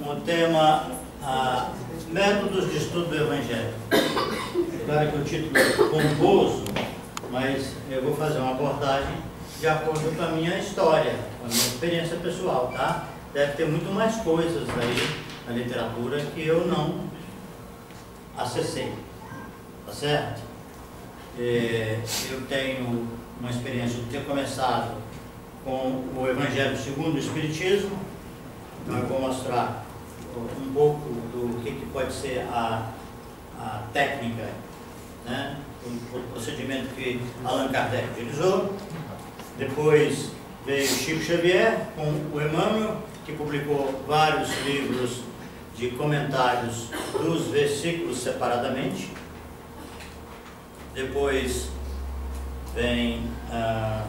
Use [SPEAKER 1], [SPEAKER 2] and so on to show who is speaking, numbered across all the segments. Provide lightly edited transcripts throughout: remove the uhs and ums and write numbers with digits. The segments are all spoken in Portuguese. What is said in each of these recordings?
[SPEAKER 1] o tema Métodos de Estudo do Evangelho. É claro que o título é pomposo, mas eu vou fazer uma abordagem de acordo com a minha história, com a minha experiência pessoal, tá? Deve ter muito mais coisas aí na literatura que eu não acessei, tá certo? Eu tenho uma experiência de ter começado com o Evangelho segundo o Espiritismo. Então eu vou mostrar um pouco do que pode ser a técnica, né? O procedimento que Allan Kardec utilizou. Depois veio Chico Xavier com o Emmanuel, que publicou vários livros de comentários dos versículos separadamente. Depois vem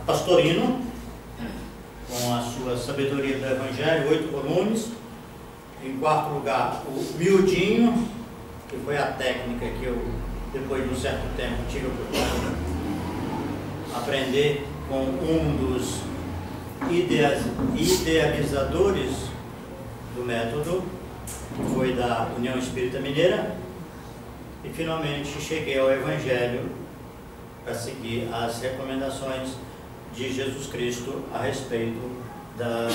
[SPEAKER 1] Pastorino, com a sua Sabedoria do Evangelho, 8 volumes. Em quarto lugar, o Miudinho, que foi a técnica que eu, depois de um certo tempo, tive a oportunidade de aprender com um dos idealizadores do método, que foi da União Espírita Mineira. E finalmente cheguei ao Evangelho para seguir as recomendações de Jesus Cristo a respeito da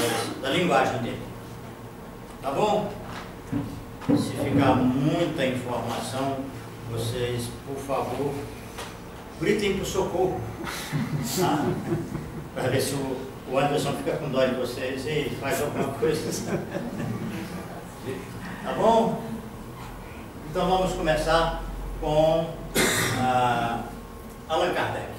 [SPEAKER 1] linguagem dele. Tá bom? Se ficar muita informação, vocês, por favor, gritem por socorro, tá? Para ver se o Anderson fica com dó de vocês e faz alguma coisa. Tá bom? Então vamos começar com Allan Kardec.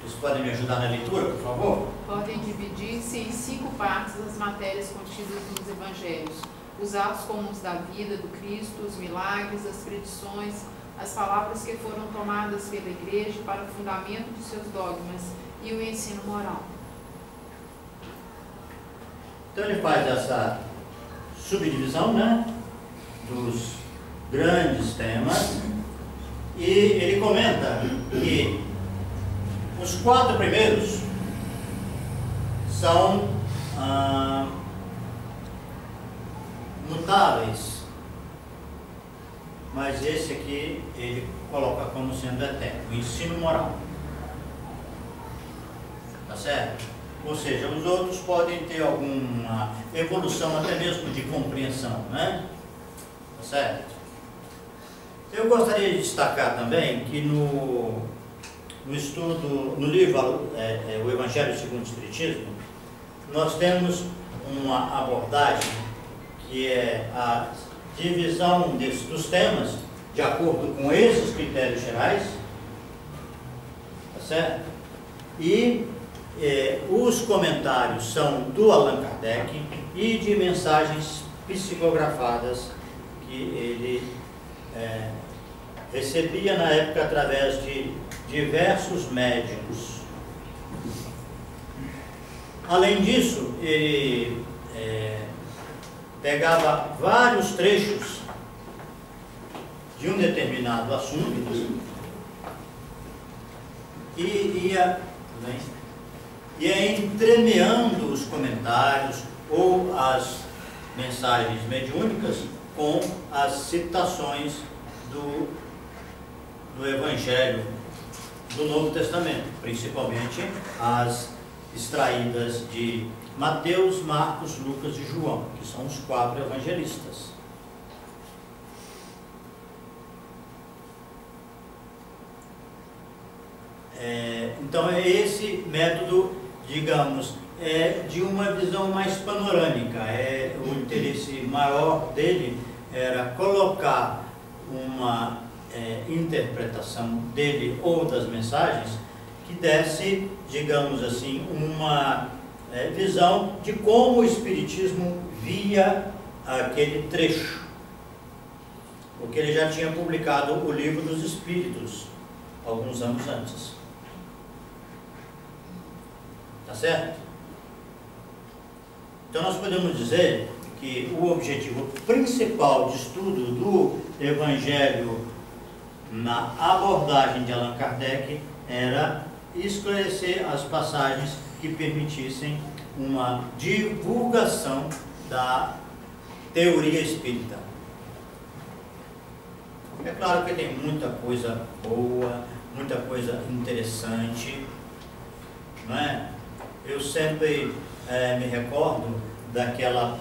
[SPEAKER 1] Vocês podem me ajudar na leitura, por favor?
[SPEAKER 2] Podem dividir-se em 5 partes as matérias contidas nos Evangelhos: os atos comuns da vida do Cristo, os milagres, as predições, as palavras que foram tomadas pela Igreja para o fundamento de seus dogmas e o ensino moral.
[SPEAKER 1] Então ele faz essa subdivisão, né, dos grandes temas, e ele comenta que os 4 primeiros são mutáveis, mas esse aqui ele coloca como sendo eterno, o ensino moral. Tá certo? Ou seja, os outros podem ter alguma evolução até mesmo de compreensão, né? Tá certo? Eu gostaria de destacar também que no estudo, no livro O Evangelho segundo o Espiritismo, nós temos uma abordagem que é a divisão dos temas de acordo com esses critérios gerais, tá certo? E os comentários são do Allan Kardec e de mensagens psicografadas que ele recebia na época através de diversos médiuns. Além disso, ele pegava vários trechos de um determinado assunto e ia entremeando os comentários ou as mensagens mediúnicas com as citações do Evangelho do Novo Testamento, principalmente as extraídas de Mateus, Marcos, Lucas e João, que são os 4 evangelistas. Então esse método, digamos, é de uma visão mais panorâmica. O interesse maior dele era colocar uma interpretação dele ou das mensagens que desse, digamos assim, uma visão de como o Espiritismo via aquele trecho, porque ele já tinha publicado o Livro dos Espíritos alguns anos antes. Tá certo? Então nós podemos dizer que o objetivo principal de estudo do Evangelho na abordagem de Allan Kardec era esclarecer as passagens que permitissem uma divulgação da teoria espírita. É claro que tem muita coisa boa, muita coisa interessante, não é? Eu sempre me recordo daquela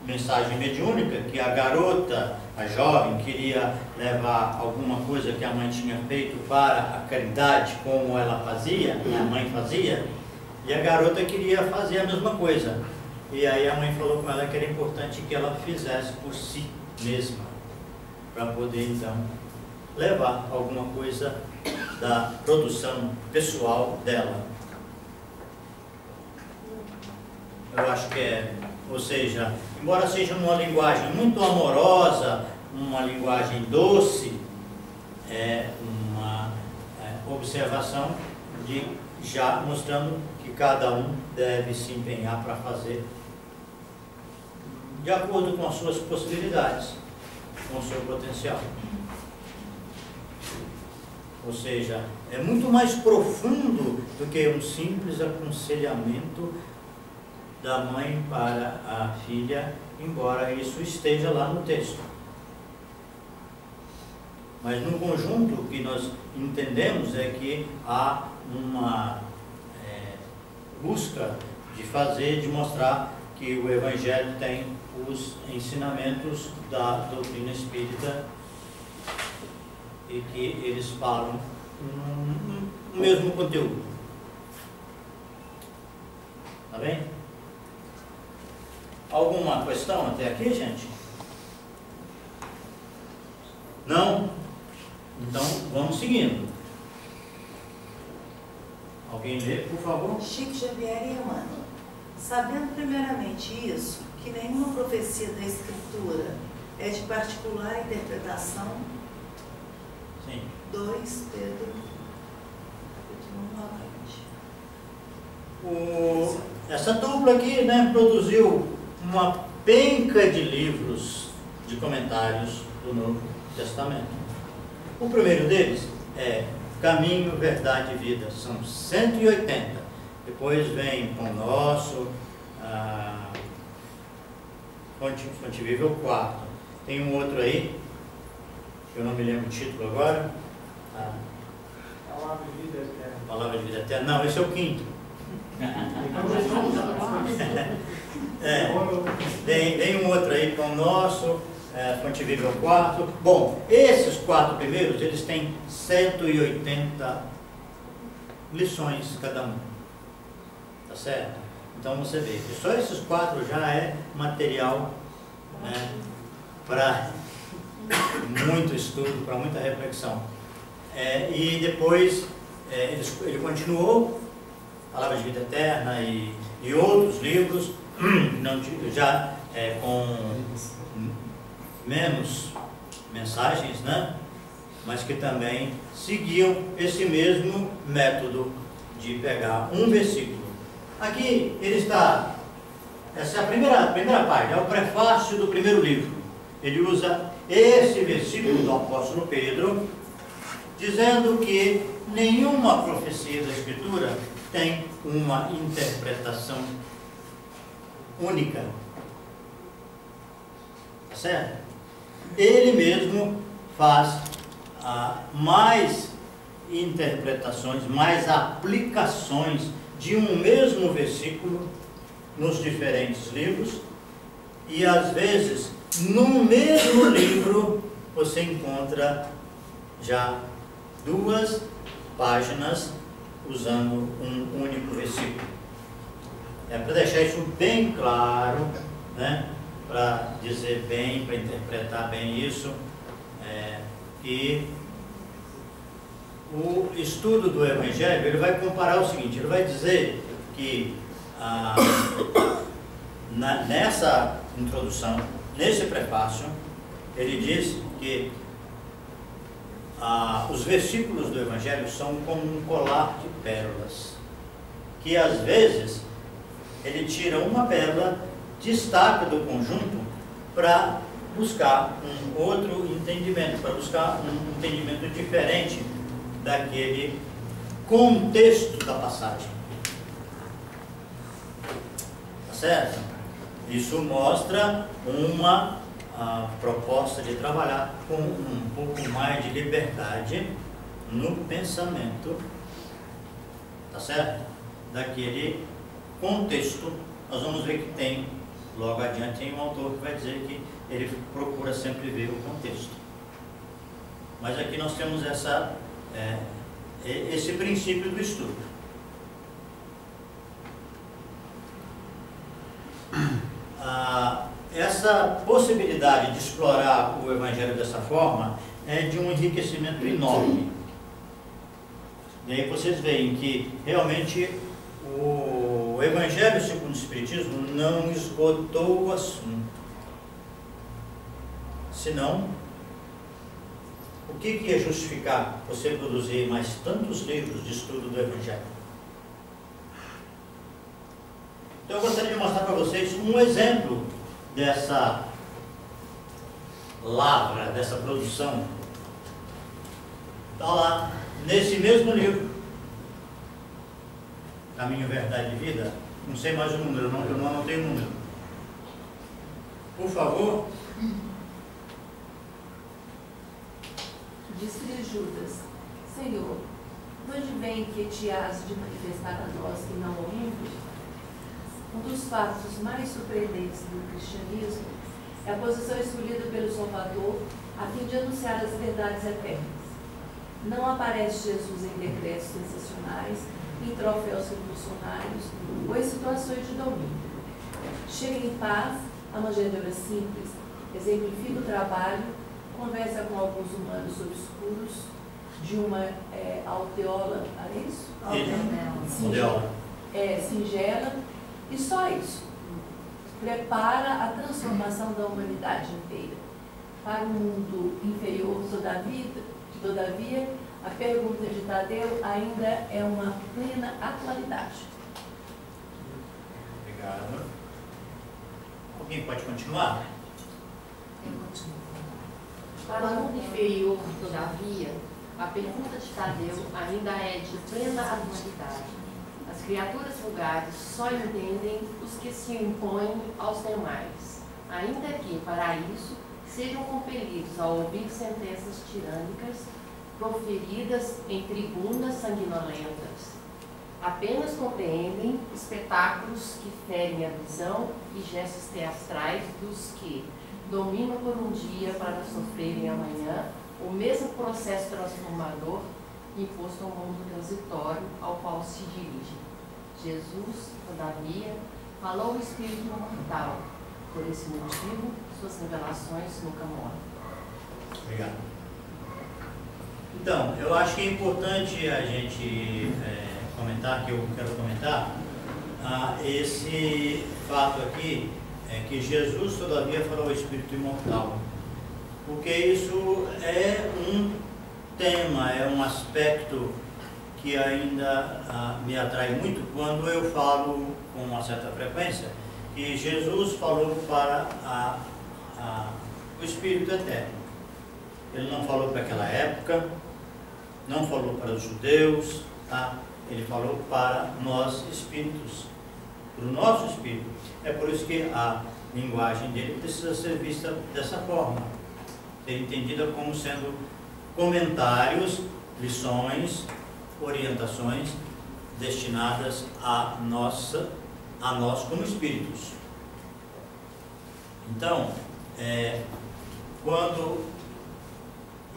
[SPEAKER 1] mensagem mediúnica que a garota, a jovem, queria levar alguma coisa que a mãe tinha feito para a caridade, como ela fazia, a mãe fazia, e a garota queria fazer a mesma coisa. E aí a mãe falou com ela que era importante que ela fizesse por si mesma, para poder então levar alguma coisa da produção pessoal dela. Eu acho que ou seja, embora seja uma linguagem muito amorosa, uma linguagem doce, é uma observação já mostrando que cada um deve se empenhar para fazer de acordo com as suas possibilidades, com o seu potencial. Ou seja, é muito mais profundo do que um simples aconselhamento da mãe para a filha, embora isso esteja lá no texto. Mas no conjunto o que nós entendemos é que há uma busca de fazer, de mostrar que o Evangelho tem os ensinamentos da doutrina espírita e que eles falam o mesmo conteúdo. Tá bem? Alguma questão até aqui, gente? Não? Então, vamos seguindo. Alguém lê, por favor?
[SPEAKER 3] Chico Xavier e Emmanuel. Sabendo primeiramente isso, que nenhuma profecia da Escritura é de particular interpretação.
[SPEAKER 1] Sim.
[SPEAKER 3] 2 Pedro 1:20.
[SPEAKER 1] Essa dupla aqui, né, produziu uma penca de livros de comentários do Novo Testamento. O primeiro deles é Caminho, Verdade e Vida, são 180. Depois vem Pão Nosso, Fonte Viva é o 4. Tem um outro aí, que eu não me lembro o título agora.
[SPEAKER 4] Palavra de Vida Eterna.
[SPEAKER 1] Palavra de Vida Eterna. Não, esse é o 5º. Tem um outro aí, Pão Nosso, Fonte Viva é o 4. Bom, esses 4 primeiros, eles têm 180 lições cada um. Tá certo? Então você vê que só esses 4 já é material, né, para muito estudo, para muita reflexão. E depois ele continuou, Palavra de Vida Eterna e outros livros, já com menos mensagens, né? Mas que também seguiam esse mesmo método de pegar um versículo. Aqui ele está, essa é a primeira parte, é o prefácio do primeiro livro. Ele usa esse versículo do apóstolo Pedro, dizendo que nenhuma profecia da Escritura tem uma interpretação única. Certo? Ele mesmo faz mais interpretações, mais aplicações de um mesmo versículo nos diferentes livros, e às vezes no mesmo livro você encontra já 2 páginas usando um único versículo. Para deixar isso bem claro, né? Para dizer bem, para interpretar bem isso, e o estudo do Evangelho, ele vai comparar o seguinte, ele vai dizer que nessa introdução, nesse prefácio, ele diz que os versículos do Evangelho são como um colar de pérolas, que às vezes ele tira uma pérola, destaca do conjunto para buscar um outro entendimento, para buscar um entendimento diferente daquele contexto da passagem. Tá certo? Isso mostra uma proposta de trabalhar com um pouco mais de liberdade no pensamento, tá certo? Daquele contexto. Nós vamos ver que tem, logo adiante, tem um autor que vai dizer que ele procura sempre ver o contexto. Mas aqui nós temos esse princípio do estudo. Essa possibilidade de explorar o Evangelho dessa forma é de um enriquecimento enorme. E aí vocês veem que realmente o Evangelho segundo o Espiritismo não esgotou o assunto. Senão, o que ia justificar você produzir mais tantos livros de estudo do Evangelho? Então eu gostaria de mostrar para vocês um exemplo dessa lavra, dessa produção. Está lá, nesse mesmo livro, Caminho, Verdade e Vida. Não sei mais o número, eu não anotei o número. Por favor.
[SPEAKER 4] Disse-lhe Judas: Senhor, de onde vem que te has de manifestar a nós que não ouvimos? Um dos fatos mais surpreendentes do cristianismo é a posição escolhida pelo Salvador a fim de anunciar as verdades eternas. Não aparece Jesus em decretos sensacionais, em troféus revolucionários ou em situações de domínio. Chega em paz, a manjedoura simples, exemplifica o trabalho, conversa com alguns humanos obscuros, de uma aldeola, é isso?
[SPEAKER 1] Aldeola.
[SPEAKER 4] Singela, e só isso. Prepara a transformação da humanidade inteira. Para um mundo inferior, todavia, a pergunta de Tadeu ainda é uma plena atualidade.
[SPEAKER 1] Obrigado. Alguém pode continuar?
[SPEAKER 5] Eu continuo. Para o mundo inferior, todavia, a pergunta de Tadeu ainda é de plena atualidade. As criaturas vulgares só entendem os que se impõem aos demais, ainda que, para isso, sejam compelidos a ouvir sentenças tirânicas proferidas em tribunas sanguinolentas. Apenas compreendem espetáculos que ferem a visão e gestos teatrais dos que dominam por um dia para sofrerem amanhã o mesmo processo transformador imposto ao mundo transitório ao qual se dirige. Jesus, todavia, falou o Espírito imortal. Por esse motivo, suas revelações nunca morrem.
[SPEAKER 1] Obrigado. Então, eu acho que é importante a gente comentar, que eu quero comentar, esse fato aqui, que Jesus, todavia, falou o Espírito imortal. Porque isso é um tema, é um aspecto que ainda me atrai muito quando eu falo com uma certa frequência que Jesus falou para o Espírito Eterno. Ele não falou para aquela época, não falou para os judeus, tá? Ele falou para nós espíritos, para o nosso espírito. É por isso que a linguagem dele precisa ser vista dessa forma, ser entendida como sendo comentários, lições, orientações destinadas a nós como espíritos. Então, quando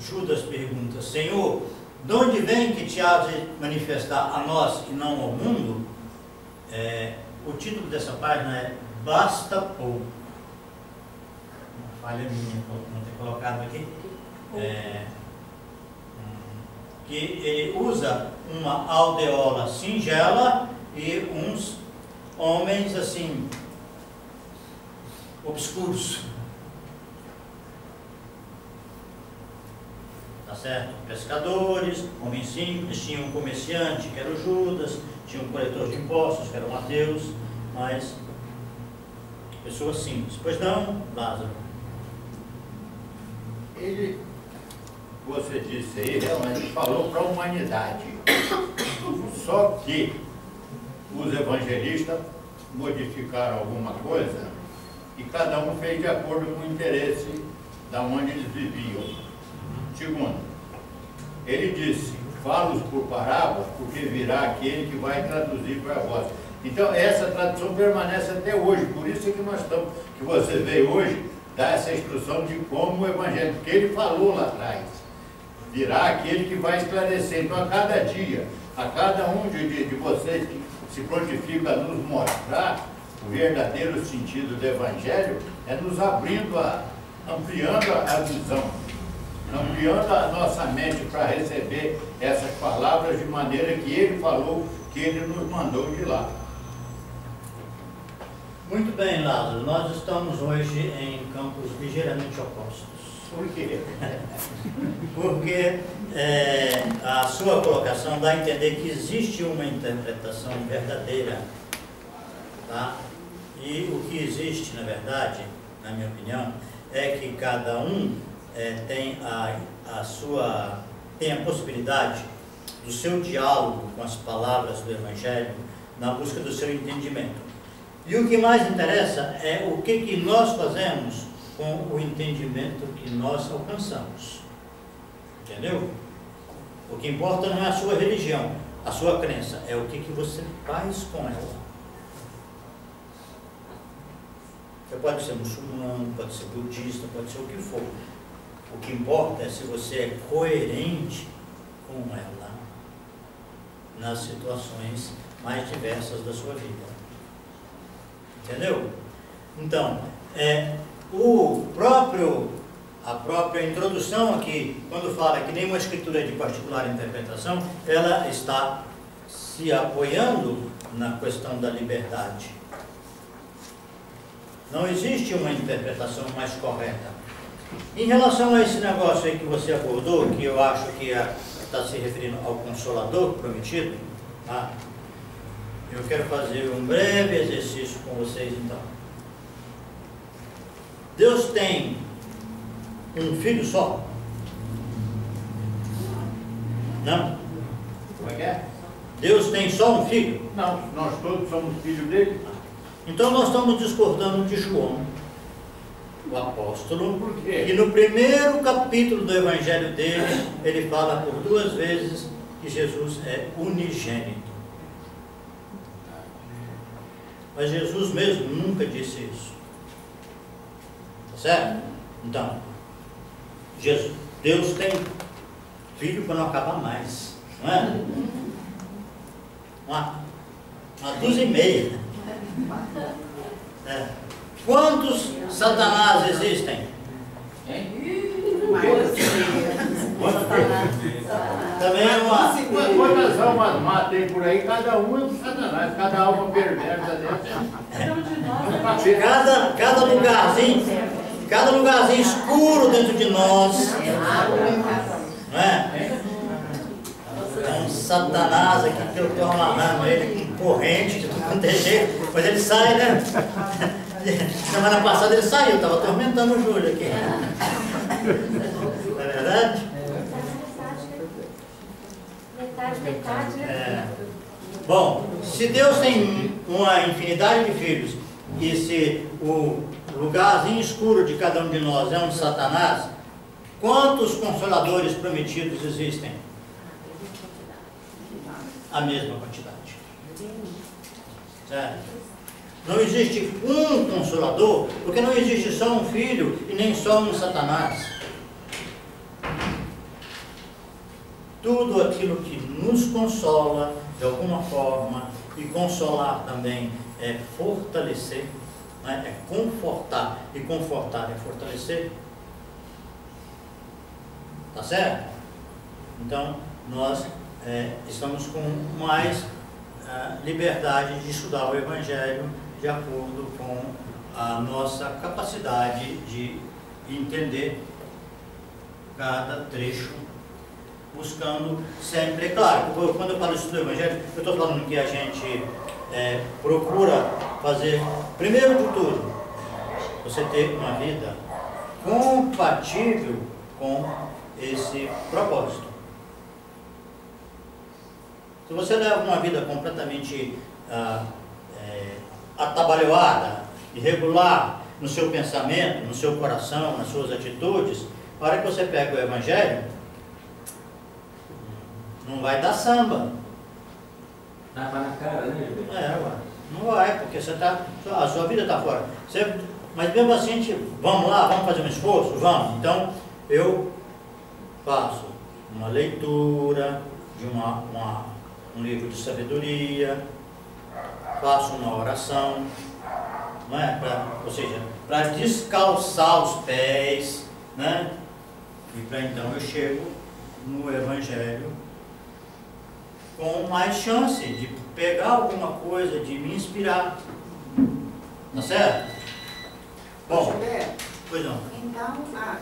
[SPEAKER 1] Judas pergunta: Senhor, de onde vem que te há de manifestar a nós e não ao mundo? O título dessa página é Basta Pouco. Uma falha minha não ter colocado aqui. Que ele usa uma aldeola singela e uns homens assim obscuros. Tá certo? Pescadores, homens simples, tinha um comerciante que era o Judas, tinha um coletor de impostos que era o Mateus, mas pessoas simples. Pois não, Lázaro?
[SPEAKER 6] Você disse aí, realmente falou para a humanidade. Só que os evangelistas modificaram alguma coisa e cada um fez de acordo com o interesse da onde eles viviam. Segundo, ele disse, falo-os por parábolas, porque virá aquele que vai traduzir para vós. Então, essa tradução permanece até hoje, por isso é que nós estamos, que você veio hoje, dar essa instrução de como o Evangelho, porque ele falou lá atrás, virá aquele que vai esclarecer. Então, a cada dia, a cada um de vocês que se prontifica a nos mostrar o verdadeiro sentido do Evangelho, é nos abrindo, ampliando a visão, ampliando a nossa mente para receber essas palavras de maneira que ele falou, que ele nos mandou de lá.
[SPEAKER 1] Muito bem, Lázaro, nós estamos hoje em campos ligeiramente opostos.
[SPEAKER 6] Por quê?
[SPEAKER 1] Porque a sua colocação dá a entender que existe uma interpretação verdadeira, tá? E o que existe, na verdade, na minha opinião, é que cada um tem a possibilidade do seu diálogo com as palavras do Evangelho na busca do seu entendimento. E o que mais interessa é o que nós fazemos com o entendimento que nós alcançamos. Entendeu? O que importa não é a sua religião, a sua crença, é o que você faz com ela. Você pode ser muçulmano, pode ser budista, pode ser o que for. O que importa é se você é coerente com ela nas situações mais diversas da sua vida. Entendeu? Então, a própria introdução aqui, quando fala que nenhuma escritura é de particular interpretação, ela está se apoiando na questão da liberdade. Não existe uma interpretação mais correta. Em relação a esse negócio aí que você abordou, que eu acho que está se referindo ao Consolador prometido, tá? Eu quero fazer um breve exercício com vocês então. Deus tem um filho só? Não?
[SPEAKER 6] Como é que é?
[SPEAKER 1] Deus tem só um filho?
[SPEAKER 6] Não, nós todos somos filhos dele.
[SPEAKER 1] Então nós estamos discordando de João, o apóstolo,
[SPEAKER 6] Por quê?
[SPEAKER 1] que no primeiro capítulo do Evangelho dele, ele fala por 2 vezes que Jesus é unigênito. Mas Jesus mesmo nunca disse isso. Tá certo? Então, Deus tem filho para não acabar mais. Não é? Uma 2,5. Quantos Satanás existem? Também é uma...
[SPEAKER 6] Quantas almas má tem por aí? Cada um é um Satanás, cada alma perversa dentro.
[SPEAKER 1] Cada lugarzinho escuro dentro de nós, não é? É um Satanás aqui que eu estou amarrando ele com corrente, de tudo quanto é jeito, mas ele sai, né? Semana passada ele saiu, estava atormentando o Júlio aqui. Não é verdade?
[SPEAKER 4] Metade, né?
[SPEAKER 1] Bom, se Deus tem uma infinidade de filhos e se o lugarzinho escuro de cada um de nós é um Satanás, quantos consoladores prometidos existem? A mesma quantidade. Certo? Não existe um consolador, porque não existe só um filho e nem só um Satanás. Tudo aquilo que nos consola, de alguma forma, e consolar também é fortalecer, né? É confortar, e confortar é fortalecer. Tá certo? Então, nós estamos com mais liberdade de estudar o Evangelho de acordo com a nossa capacidade de entender cada trecho, buscando sempre, é claro, quando eu falo isso do Evangelho, eu estou falando que a gente procura fazer, primeiro de tudo, você ter uma vida compatível com esse propósito. Se você leva uma vida completamente atabalhoada, irregular, no seu pensamento, no seu coração, nas suas atitudes, a hora que você pega o Evangelho, não vai dar samba.
[SPEAKER 7] Tapa na cara, né, Gilberto?
[SPEAKER 1] Ué, não vai, porque a sua vida está fora. Mas mesmo assim, a gente, vamos lá, vamos fazer um esforço? Vamos. Então, eu faço uma leitura de um livro de sabedoria, faço uma oração, não é? Ou seja, para descalçar os pés, né? E para então eu chego no Evangelho com mais chance de pegar alguma coisa, de me inspirar. Tá certo? Bom,
[SPEAKER 8] Gilberto,
[SPEAKER 1] pois não.
[SPEAKER 8] então,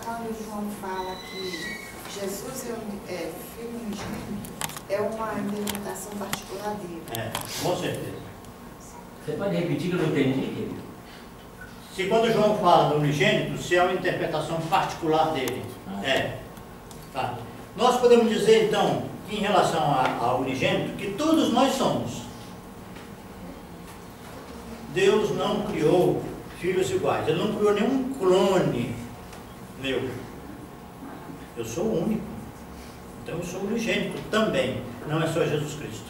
[SPEAKER 8] quando João fala que Jesus é filho unigênito, é uma interpretação particular dele.
[SPEAKER 1] Com certeza.
[SPEAKER 7] Você pode repetir que eu não entendi, querido?
[SPEAKER 1] Se quando João fala do unigênito, se é uma interpretação particular dele. Tá. Nós podemos dizer, então, que em relação ao unigênito, que todos nós somos. Deus não criou filhos iguais. Ele não criou nenhum clone meu. Eu sou único. Então eu sou unigênito também. Não é só Jesus Cristo.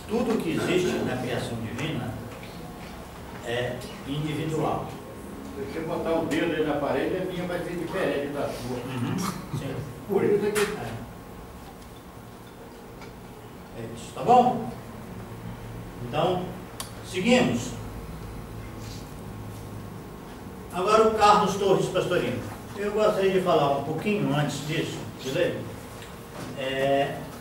[SPEAKER 1] Tudo que existe na criação divina é individual.
[SPEAKER 6] Se você botar o dedo aí na parede, a minha vai ser diferente da sua.
[SPEAKER 1] Sim.
[SPEAKER 6] Por isso aqui.
[SPEAKER 1] É isso, tá bom? Então, seguimos. Agora o Carlos Torres Pastorino. Eu gostaria de falar um pouquinho antes disso, beleza?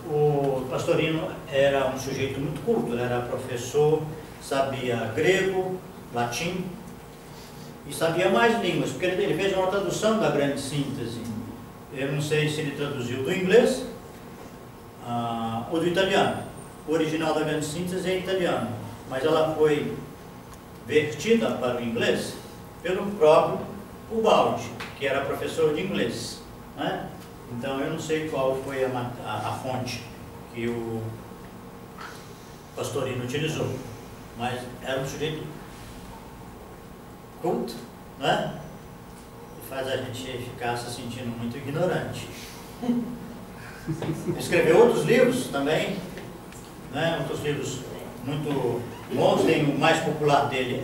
[SPEAKER 1] O Pastorino era um sujeito muito culto, ele era professor, sabia grego, latim e sabia mais línguas, porque ele fez uma tradução da Grande Síntese. Eu não sei se ele traduziu do inglês ou do italiano. O original da Grande Síntese é italiano, mas ela foi vertida para o inglês pelo próprio Ubaldi, que era professor de inglês, né? Então eu não sei qual foi a fonte que o Pastorino utilizou, mas era um sujeito culto, né? E faz a gente ficar se sentindo muito ignorante. Escreveu outros livros também, né? Outros livros muito bons. Tem o mais popular dele,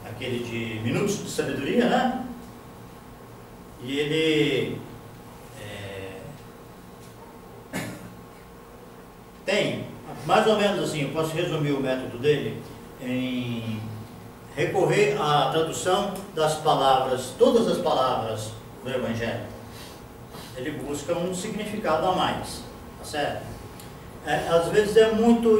[SPEAKER 1] aquele de Minutos de Sabedoria, né? E ele tem, mais ou menos assim, eu posso resumir o método dele em recorrer à tradução das palavras, todas as palavras do Evangelho. Ele busca um significado a mais, tá certo? Às vezes é muito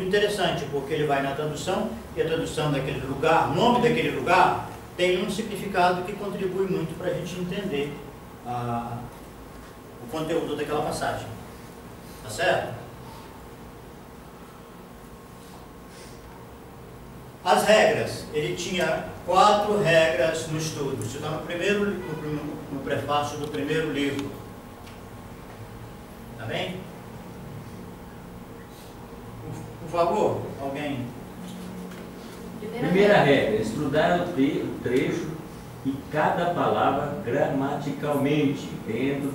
[SPEAKER 1] interessante, porque ele vai na tradução, e a tradução daquele lugar, o nome daquele lugar, tem um significado que contribui muito para a gente entender o conteúdo daquela passagem. Tá certo? As regras, ele tinha 4 regras no estudo. Isso está no prefácio do primeiro livro. Tá bem? Por favor, alguém?
[SPEAKER 7] Primeira regra, estudar o trecho e cada palavra gramaticalmente, dentro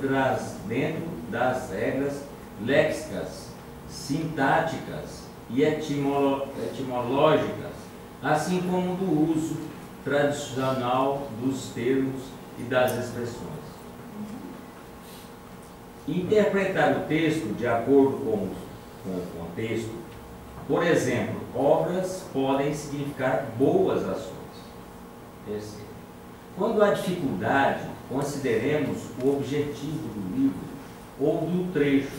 [SPEAKER 7] das regras léxicas, sintáticas e etimológicas, assim como do uso tradicional dos termos e das expressões. Interpretar o texto de acordo com o contexto. Por exemplo, obras podem significar boas ações. Terceiro, quando há dificuldade, consideremos o objetivo do livro ou do trecho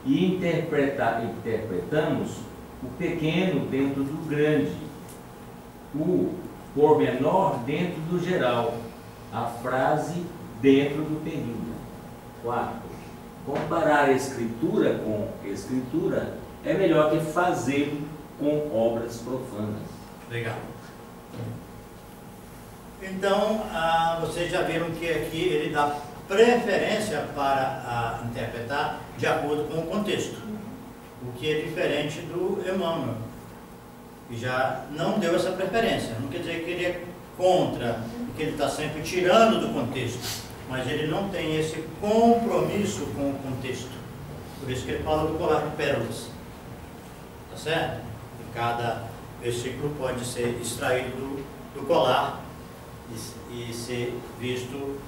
[SPEAKER 7] e interpretamos o pequeno dentro do grande, o pormenor dentro do geral, a frase dentro do período. 4. Comparar a escritura com escritura é melhor que fazê-lo com obras profanas.
[SPEAKER 1] Legal. Então, vocês já viram que aqui ele dá preferência para interpretar de acordo com o contexto, o que é diferente do Emmanuel, que já não deu essa preferência. Não quer dizer que ele é contra, que ele está sempre tirando do contexto, mas ele não tem esse compromisso com o contexto. Por isso que ele fala do colar de pérolas. Tá certo? E cada versículo pode ser extraído do colar e ser visto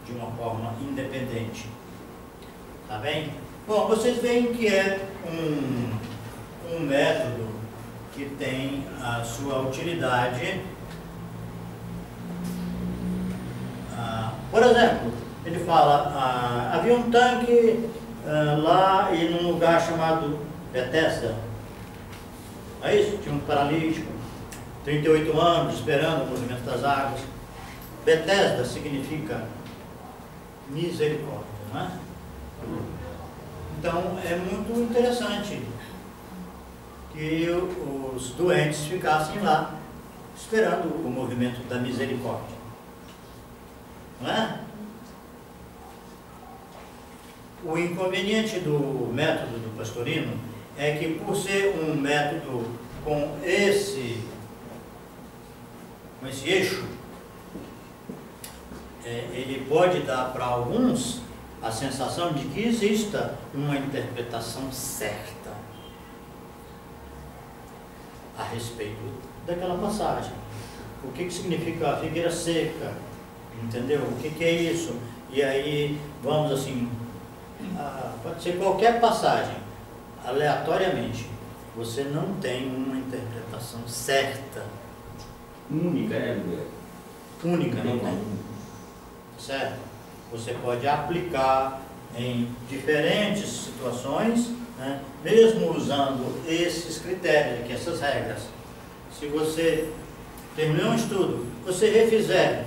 [SPEAKER 1] de uma forma independente. Tá bem? Bom, vocês veem que é um método que tem a sua utilidade. Por exemplo, ele fala, havia um tanque lá e num lugar chamado Betesda. É isso? Tinha um paralítico, 38 anos, esperando o movimento das águas. Betesda significa misericórdia, não é? Então, é muito interessante que os doentes ficassem lá, esperando o movimento da misericórdia. Não é? O inconveniente do método do Pastorino é que, por ser um método com esse eixo, ele pode dar para alguns a sensação de que exista uma interpretação certa a respeito daquela passagem. O que significa a figueira seca? Entendeu? O que é isso? E aí, vamos assim, pode ser qualquer passagem, aleatoriamente. Você não tem uma interpretação certa.
[SPEAKER 7] Única, né?
[SPEAKER 1] Única, não tem. Certo? Você pode aplicar em diferentes situações, né? Mesmo usando esses critérios aqui, essas regras. Se você terminou um estudo, você refizer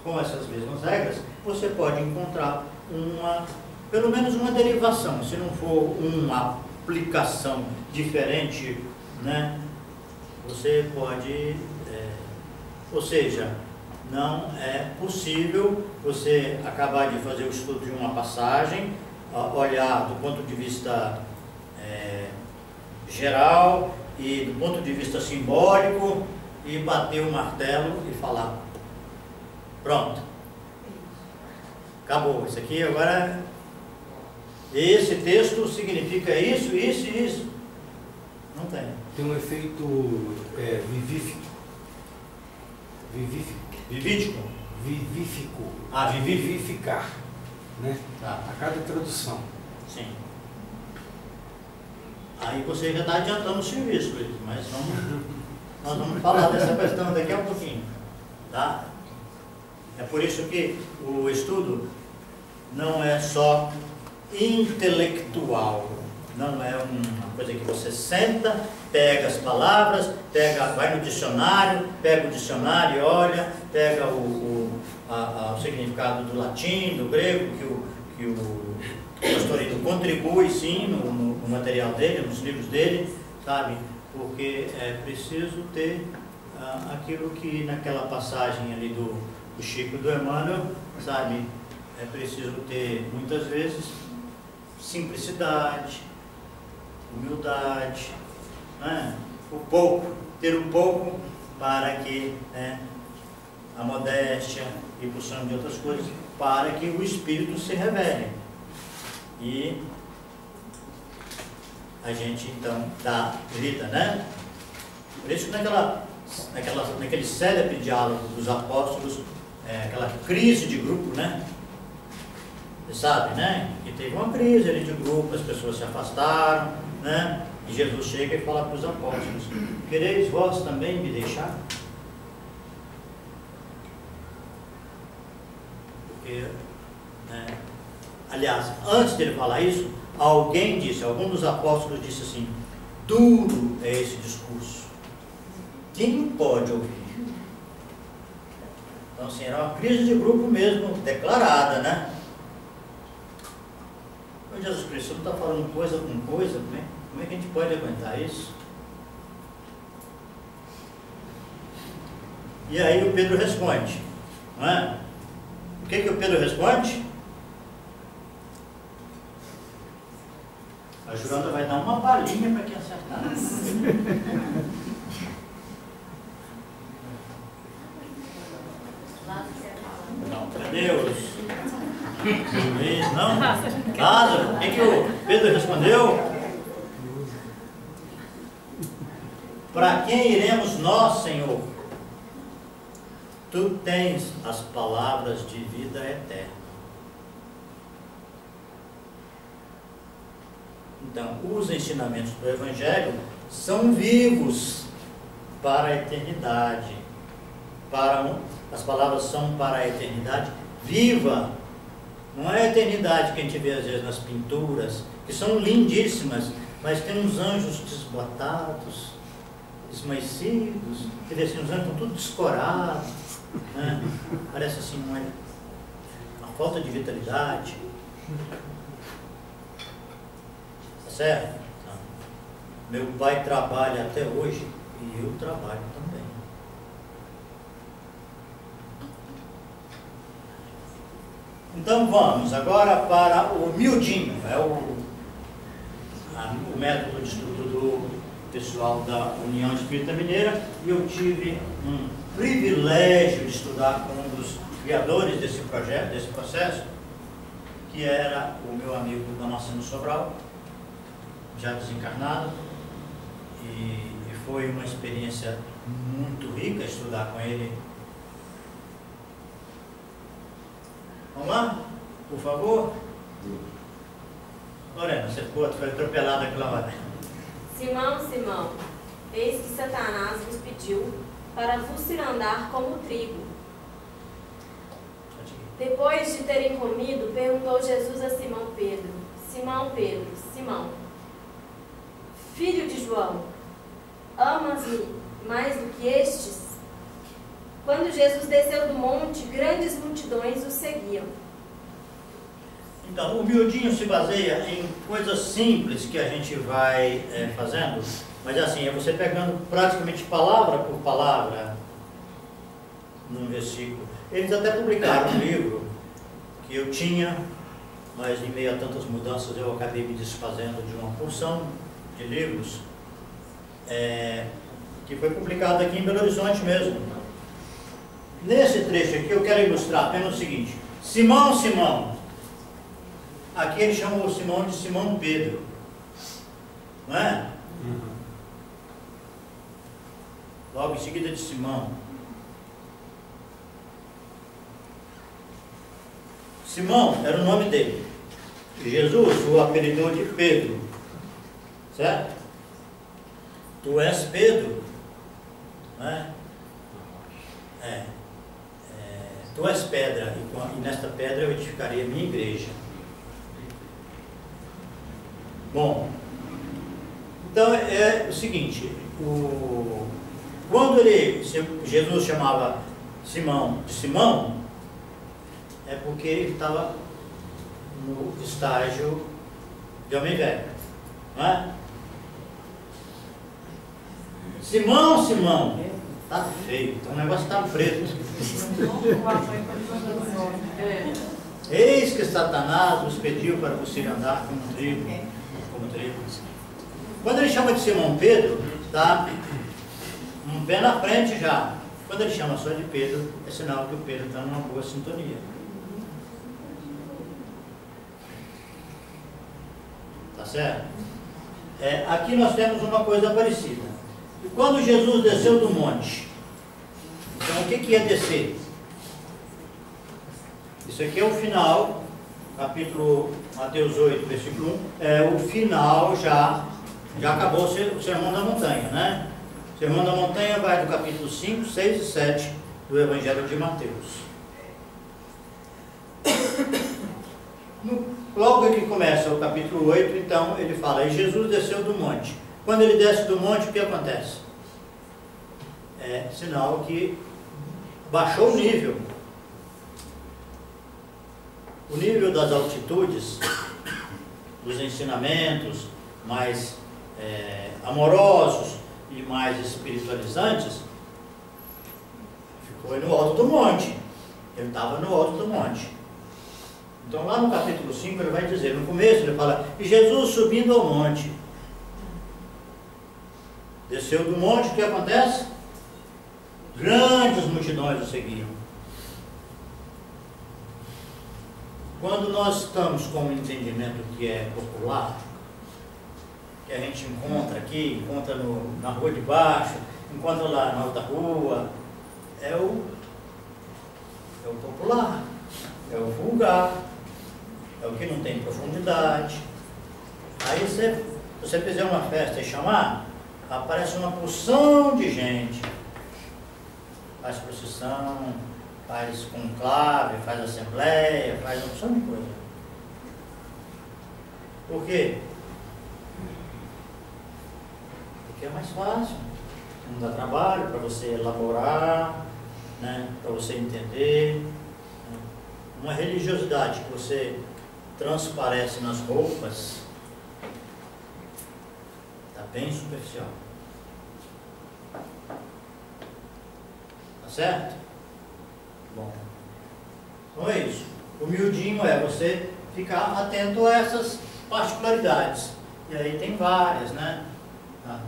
[SPEAKER 1] com essas mesmas regras, você pode encontrar pelo menos uma derivação. Se não for uma aplicação diferente, né? Você pode, ou seja, não é possível você acabar de fazer o estudo de uma passagem, olhar do ponto de vista geral e do ponto de vista simbólico e bater o martelo e falar, pronto, acabou, isso aqui agora, esse texto significa isso, isso e isso. Não tem.
[SPEAKER 9] Tem um efeito vivífico.
[SPEAKER 1] Vivídico?
[SPEAKER 9] Vivífico.
[SPEAKER 1] Vivificar.
[SPEAKER 9] Né?
[SPEAKER 1] Tá.
[SPEAKER 9] A cada tradução.
[SPEAKER 1] Sim. Aí você já está adiantando o serviço, mas nós vamos falar dessa questão daqui a um pouquinho. Tá? É por isso que o estudo não é só intelectual. Não é uma coisa que você senta, pega as palavras, vai no dicionário, pega o dicionário e olha, pega o significado do latim, do grego, que o Pastorino contribui sim no material dele, nos livros dele, sabe? Porque é preciso ter aquilo que naquela passagem ali do Chico e do Emmanuel, sabe? É preciso ter muitas vezes simplicidade, humildade, né? Ter um pouco para que, né, a modéstia e porção de outras coisas, para que o Espírito se revele. E a gente então dá vida, né? Por isso que naquele célebre diálogo dos apóstolos, aquela crise de grupo, né? Você sabe, né? Que teve uma crise ali de grupo, as pessoas se afastaram, né? E Jesus chega e fala para os apóstolos: quereis vós também me deixar? Porque, né? Aliás, antes dele falar isso, algum dos apóstolos disse assim: duro é esse discurso, quem pode ouvir? Então, assim, era uma crise de grupo mesmo, declarada, né? Mas Jesus Cristo, você não está falando coisa com coisa, como é que a gente pode aguentar isso? E aí o Pedro responde, não é? O que o Pedro responde? A Juranda vai dar uma balinha para quem acertar. Não, cadê os? Luiz, não? Lázaro, o que o Pedro respondeu? Para quem iremos nós, Senhor? Tu tens as palavras de vida eterna. Então, os ensinamentos do Evangelho são vivos para a eternidade. As palavras são para a eternidade viva. Não é a eternidade que a gente vê às vezes nas pinturas, que são lindíssimas, mas tem uns anjos desbotados, esmaecidos, quer dizer, assim, os anjos estão tudo descorados, né? Parece assim uma falta de vitalidade. Tá certo? Então, meu pai trabalha até hoje e eu trabalho também. Então vamos agora para o miudinho, é o método de estudo do pessoal da União Espírita Mineira, e eu tive um privilégio de estudar com um dos criadores desse projeto, desse processo, que era o meu amigo Damasceno Sobral, já desencarnado, e foi uma experiência muito rica estudar com ele. Vamos lá? Por favor? Lorena, você foi atropelada aquela hora.
[SPEAKER 10] Simão, Simão, eis que Satanás vos pediu para vos cirandar como trigo. Depois de terem comido, perguntou Jesus a Simão Pedro: Simão Pedro, Simão, filho de João, amas-me mais do que estes? Quando Jesus desceu do monte, grandes multidões o seguiam.
[SPEAKER 1] Então, o miudinho se baseia em coisas simples que a gente vai fazendo, mas assim, é você pegando praticamente palavra por palavra num versículo. Eles até publicaram um livro que eu tinha, mas em meio a tantas mudanças eu acabei me desfazendo de uma porção de livros, que foi publicado aqui em Belo Horizonte mesmo. Nesse trecho aqui eu quero ilustrar apenas o seguinte: Simão, Simão. Aqui ele chamou Simão de Simão Pedro, não é? Logo em seguida de Simão. Simão era o nome dele. Jesus o apelidou de Pedro, certo? Tu és Pedro, não é? Tu és pedra, e nesta pedra eu edificarei a minha igreja. Bom, então é o seguinte, quando Jesus chamava Simão de Simão, é porque ele estava no estágio de homem velho, não é? Simão, Simão, tá feio, então o negócio está preto. Eis que Satanás vos pediu para você andar como trigo. Quando ele chama de Simão Pedro, está um pé na frente já. Quando ele chama só de Pedro, é sinal que o Pedro está numa boa sintonia. Tá certo? Aqui nós temos uma coisa parecida. E quando Jesus desceu do monte, então o que é descer? Isso aqui é o final, capítulo Mateus 8, versículo 1, o final já acabou o Sermão da Montanha, né? O Sermão da Montanha vai do capítulo 5, 6 e 7 do Evangelho de Mateus. Logo que começa o capítulo 8, então ele fala, e Jesus desceu do monte. Quando ele desce do monte, o que acontece? É sinal que baixou o nível. O nível das altitudes, dos ensinamentos mais amorosos e mais espiritualizantes, ficou no alto do monte. Ele estava no alto do monte. Então lá no capítulo 5 ele vai dizer, no começo ele fala, e Jesus subindo ao monte. Desceu do monte, o que acontece? Grandes multidões o seguiam. quando nós estamos com um entendimento que é popular, que a gente encontra aqui, encontra na rua de baixo, encontra lá na outra rua, é o popular, é o vulgar, é o que não tem profundidade. Aí se você fizer uma festa e chamar, aparece uma porção de gente, faz procissão, faz conclave, faz assembleia, faz uma porção de coisa. Por quê? Porque é mais fácil, não dá trabalho para você elaborar, né, para você entender. Uma religiosidade que você transparece nas roupas está bem superficial. Tá certo? Bom, então é isso. O miudinho é você ficar atento a essas particularidades. E aí tem várias, né? Tá.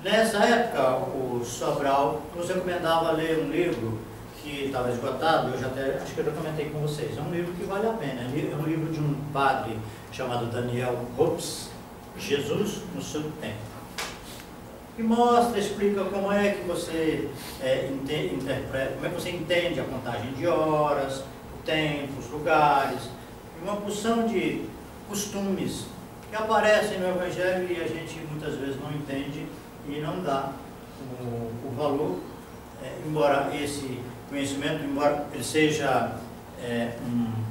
[SPEAKER 1] Nessa época, o Sobral nos recomendava ler um livro que estava esgotado, acho que eu já comentei com vocês. É um livro que vale a pena. É um livro de um padre chamado Daniel Hobbes, Jesus no seu tempo. E mostra, explica como é que você interpreta, como é que você entende a contagem de horas, o tempo, os lugares, e uma porção de costumes que aparecem no Evangelho e a gente muitas vezes não entende e não dá o valor, embora esse conhecimento, embora ele seja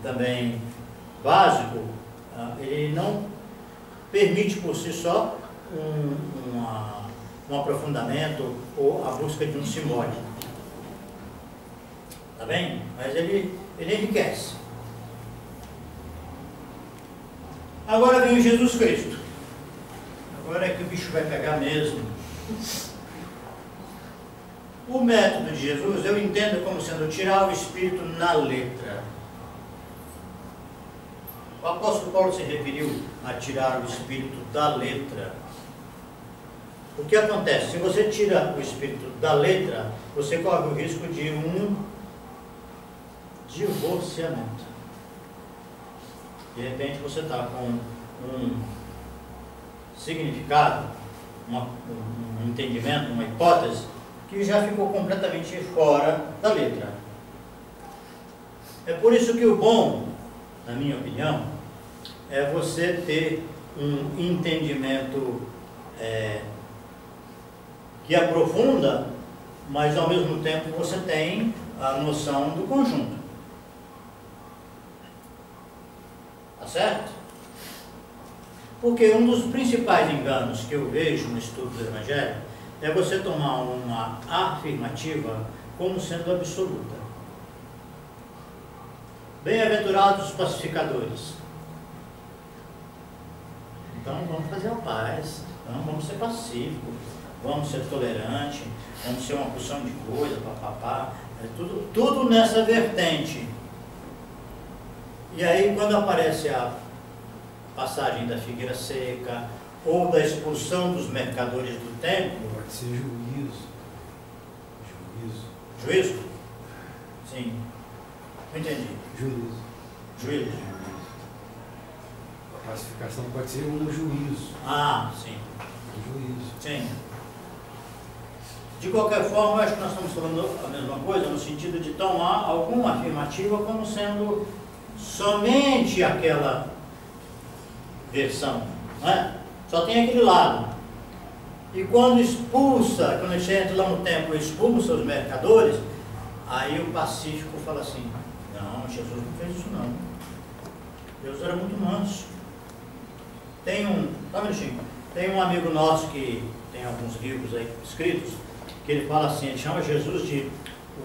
[SPEAKER 1] também básico, ele não permite por si só um aprofundamento ou a busca de um simbólico. Tá bem? Mas ele enriquece. Agora vem o Jesus Cristo. Agora é que o bicho vai pegar mesmo. O método de Jesus eu entendo como sendo tirar o Espírito na letra. O apóstolo Paulo se referiu a tirar o Espírito da letra. O que acontece? Se você tira o Espírito da letra, você corre o risco de um divorciamento. De repente você está com um significado, um entendimento, uma hipótese, que já ficou completamente fora da letra. É por isso que o bom, na minha opinião, é você ter um entendimento que aprofunda, mas ao mesmo tempo você tem a noção do conjunto. Tá certo? Porque um dos principais enganos que eu vejo no estudo do Evangelho é você tomar uma afirmativa como sendo absoluta. Bem-aventurados os pacificadores. Então vamos fazer a paz, então vamos ser pacíficos, vamos ser tolerantes, vamos ser uma porção de coisa, papapá, tudo nessa vertente. E aí quando aparece a passagem da figueira seca, ou da expulsão dos mercadores do templo.
[SPEAKER 9] Pode ser juízo.
[SPEAKER 1] Juízo? Sim. Não entendi. Juízo.
[SPEAKER 9] A classificação pode ser um juízo.
[SPEAKER 1] Ah, sim.
[SPEAKER 9] Um juízo.
[SPEAKER 1] Sim. De qualquer forma, acho que nós estamos falando a mesma coisa, no sentido de tomar alguma afirmativa como sendo somente aquela versão, não é? Só tem aquele lado. E quando expulsa, quando a gente entra lá no templo e expulsa os mercadores, aí o pacífico fala assim, não, Jesus não fez isso não. Deus era muito manso. Tem um amigo nosso que tem alguns livros aí escritos, que ele fala assim, ele chama Jesus de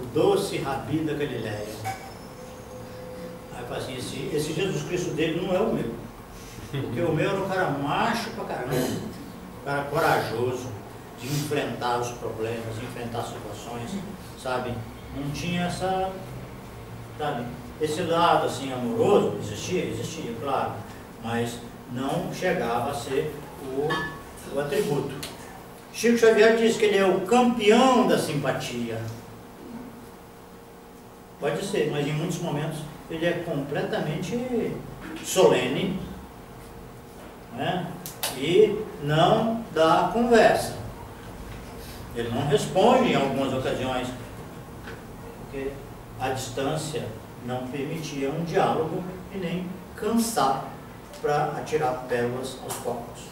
[SPEAKER 1] o doce Rabi da Galileia. Aí fala assim, esse Jesus Cristo dele não é o meu. Porque o meu era um cara macho pra caramba, um cara corajoso de enfrentar os problemas, de enfrentar situações, sabe? Não tinha esse lado assim amoroso, existia, claro, mas não chegava a ser o atributo. Chico Xavier diz que ele é o campeão da simpatia. Pode ser, mas em muitos momentos ele é completamente solene, né? E não dá conversa. Ele não responde em algumas ocasiões, porque a distância não permitia um diálogo e nem cansar para atirar pérolas aos poucos.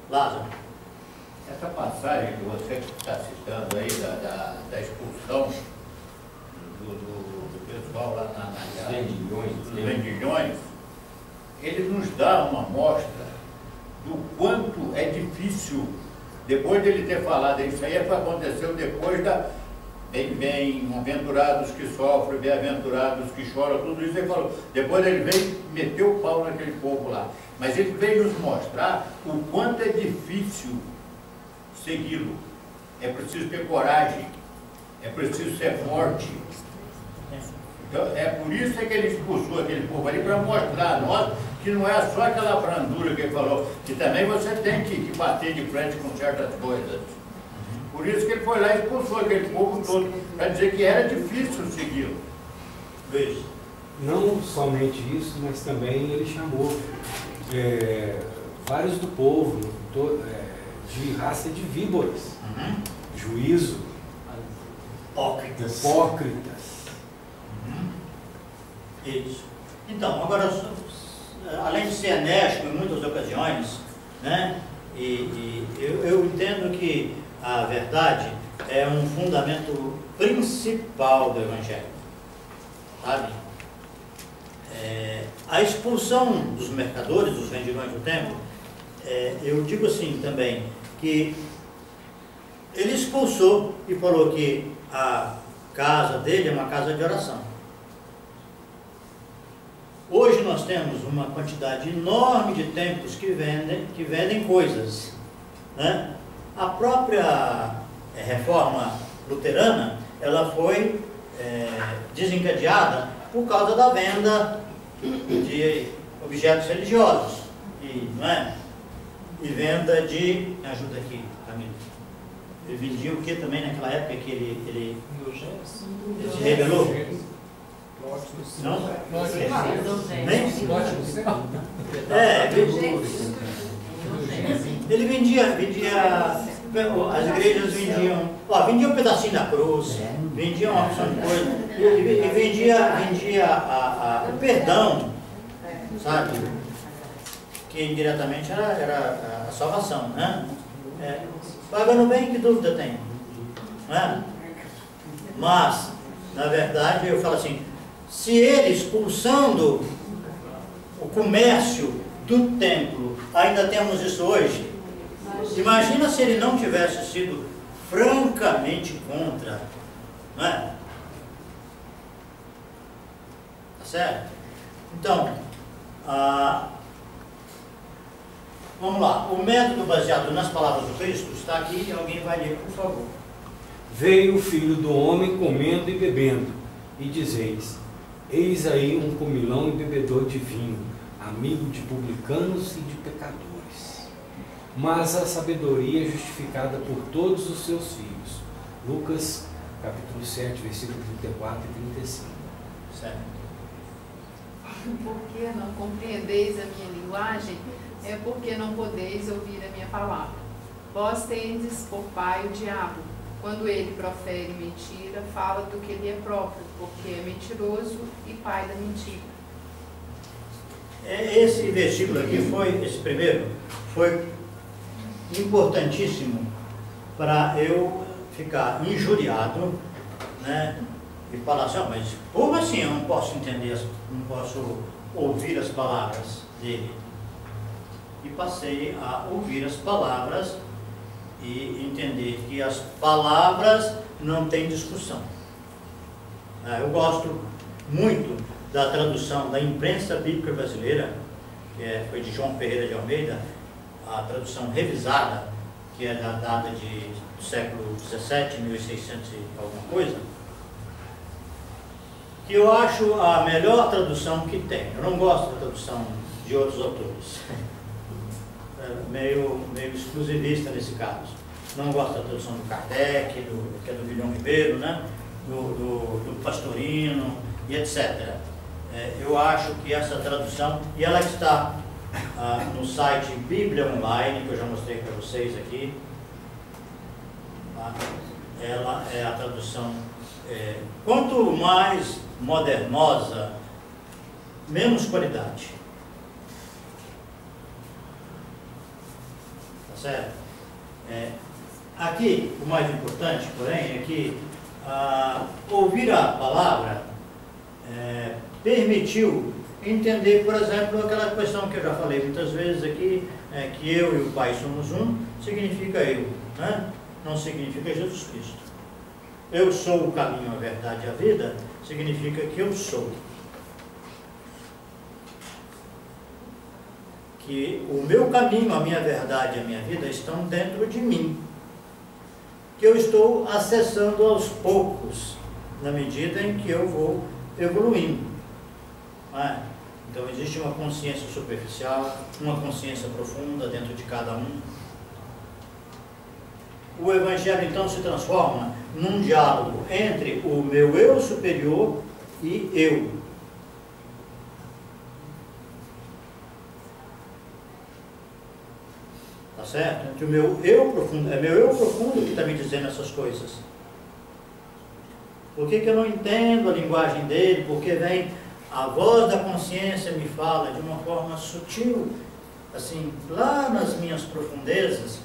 [SPEAKER 1] Lázaro.
[SPEAKER 6] Essa passagem que você está citando aí da expulsão do pessoal lá dos vendilhões, ele nos dá uma amostra do quanto é difícil, depois dele ter falado, isso aí aconteceu depois da bem-aventurados que sofrem, bem-aventurados que choram, tudo isso ele falou. Depois ele veio meter o pau naquele povo lá. Mas ele veio nos mostrar o quanto é difícil segui-lo. É preciso ter coragem, é preciso ser forte. Então, é por isso que ele expulsou aquele povo ali, para mostrar a nós que não é só aquela brandura que ele falou, que também você tem que bater de frente com certas coisas. Por isso que ele foi lá e expulsou aquele povo todo, para dizer que era difícil segui-lo.
[SPEAKER 1] Veja.
[SPEAKER 9] Não somente isso, mas também ele chamou vários do povo de raça de víboras, juízo, hipócritas.
[SPEAKER 1] Isso. Então, agora, além de ser enérgico em muitas ocasiões, né, eu entendo que a verdade é um fundamento principal do Evangelho, sabe? A expulsão dos mercadores, dos vendilhões do templo, eu digo assim também, que ele expulsou e falou que a casa dele é uma casa de oração. Hoje nós temos uma quantidade enorme de templos que vendem coisas, né? A própria reforma luterana, ela foi desencadeada por causa da venda de objetos religiosos e, não é? E venda de... Me ajuda aqui, Camilo. Ele vendia o que também naquela época que ele se rebelou? Não? Nem? Ele vendia, as igrejas vendiam um pedacinho da cruz, vendiam uma opção de coisa, e vendia o perdão, sabe? Que indiretamente era a salvação, né? Pagando bem, que dúvida tem? Não é? Mas, na verdade, eu falo assim, se ele expulsando o comércio do templo, ainda temos isso hoje, imagina se ele não tivesse sido francamente contra, não é? Tá certo? Então, vamos lá, o método baseado nas palavras do Cristo está aqui, alguém vai ler, por favor.
[SPEAKER 9] Veio o Filho do Homem comendo e bebendo, e dizeis, eis aí um comilão e bebedor de vinho, amigo de publicanos e de pecadores. Mas a sabedoria é justificada por todos os seus filhos. Lucas, capítulo 7, versículo 34 e 35.
[SPEAKER 1] Certo.
[SPEAKER 2] Porque não compreendeis a minha linguagem, é porque não podeis ouvir a minha palavra. Vós tendes por pai o diabo. Quando ele profere mentira, fala do que lhe é próprio, porque é mentiroso e pai da mentira.
[SPEAKER 1] Esse versículo aqui esse primeiro, foi importantíssimo para eu ficar injuriado, né? E falar assim, mas como assim eu não posso entender, não posso ouvir as palavras dele? E passei a ouvir as palavras e entender que as palavras não têm discussão. Eu gosto muito da tradução da imprensa bíblica brasileira, que foi de João Ferreira de Almeida, a tradução revisada, que é da data do século XVII, 1600 e alguma coisa, que eu acho a melhor tradução que tem. Eu não gosto da tradução de outros autores. Meio exclusivista nesse caso. Não gosto da tradução do Kardec, que é do Vilhão Ribeiro, né? do Pastorino e etc. Eu acho que essa tradução, e ela está no site Bíblia Online, que eu já mostrei para vocês aqui, tá? Ela é a tradução, quanto mais modernosa, menos qualidade. Tá certo? Aqui, o mais importante, porém, é que ouvir a palavra permitiu entender, por exemplo, aquela questão que eu já falei muitas vezes aqui, que eu e o Pai somos um, significa eu, né? Não significa Jesus Cristo. Eu sou o caminho, a verdade e a vida, significa que eu sou. Que o meu caminho, a minha verdade e a minha vida estão dentro de mim. Que eu estou acessando aos poucos, na medida em que eu vou evoluindo. Então existe uma consciência superficial, uma consciência profunda dentro de cada um. O Evangelho então se transforma num diálogo entre o meu eu superior e eu. Tá certo? Entre o meu eu profundo, é meu eu profundo que está me dizendo essas coisas. Por que eu não entendo a linguagem dele? Porque vem a voz da consciência me fala de uma forma sutil, assim, lá nas minhas profundezas,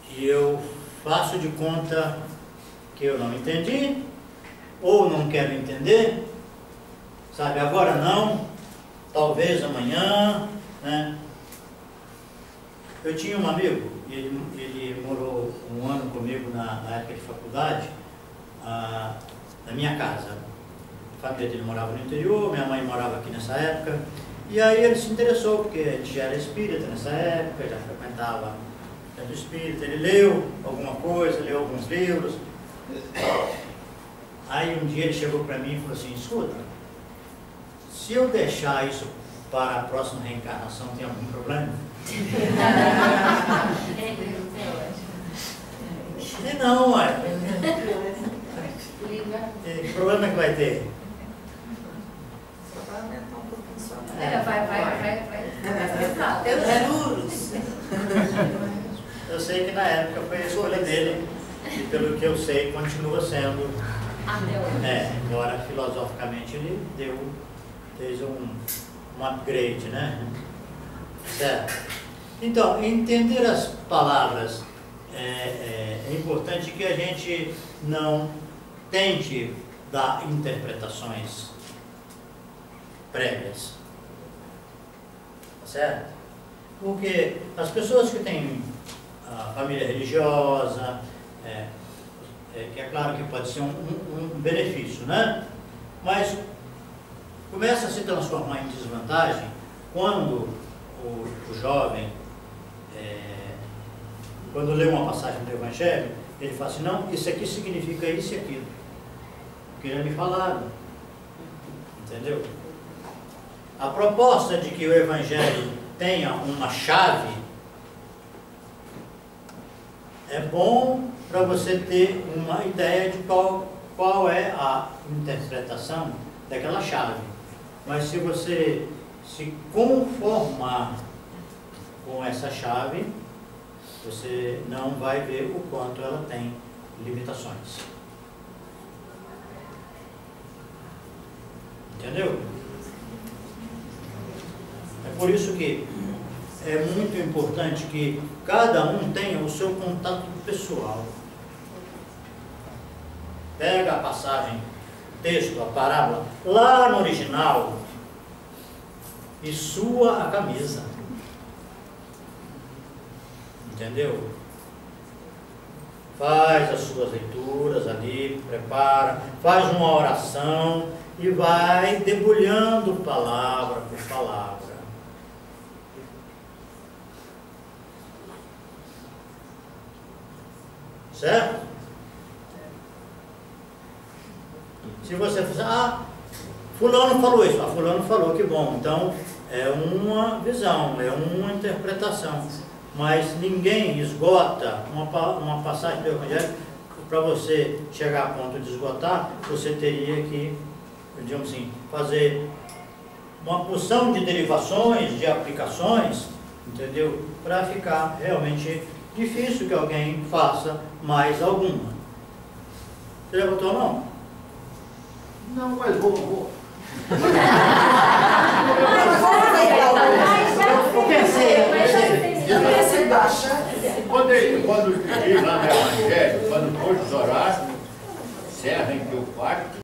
[SPEAKER 1] que eu faço de conta que eu não entendi, ou não quero entender, sabe, agora não, talvez amanhã, né? Eu tinha um amigo, ele morou um ano comigo na época de faculdade, na minha casa. A família dele morava no interior, minha mãe morava aqui nessa época, e aí ele se interessou, porque ele já era espírita nessa época, já frequentava o espírita, ele leu alguma coisa, leu alguns livros. Aí um dia ele chegou para mim e falou assim: escuta, se eu deixar isso para a próxima reencarnação, tem algum problema? E não, ué. Que problema que vai ter?
[SPEAKER 3] Vai. Eu juros.
[SPEAKER 1] Eu sei que na época foi a escolha dele, e pelo que eu sei, continua sendo. Embora filosoficamente ele fez um upgrade, né? Certo? Então, entender as palavras é importante que a gente não tente dar interpretações prévias. Tá certo? Porque as pessoas que têm família religiosa, que é claro que pode ser um benefício, né? Mas começa a se transformar em desvantagem quando o jovem, quando lê uma passagem do Evangelho, ele fala assim: não, isso aqui significa isso e aquilo, porque já me falaram, entendeu? A proposta de que o Evangelho tenha uma chave é bom para você ter uma ideia de qual é a interpretação daquela chave. Mas se você se conformar com essa chave, você não vai ver o quanto ela tem limitações. Entendeu? É por isso que é muito importante que cada um tenha o seu contato pessoal. Pega a passagem, o texto, a parábola, lá no original, e sua a camisa. Entendeu? Faz as suas leituras ali, prepara, faz uma oração e vai debulhando palavra por palavra. Certo? Se você fizer, fulano falou isso, fulano falou, que bom, então é uma visão, é uma interpretação, mas ninguém esgota uma passagem do Evangelho para você chegar a ponto de esgotar, você teria que, digamos assim, fazer uma porção de derivações, de aplicações, entendeu? Para ficar realmente difícil que alguém faça mais alguma. Você já votou não?
[SPEAKER 6] Não, mas vou.
[SPEAKER 1] Eu pensei.
[SPEAKER 6] Quando diz lá no Evangelho, quando for orar, encerrem teu quarto,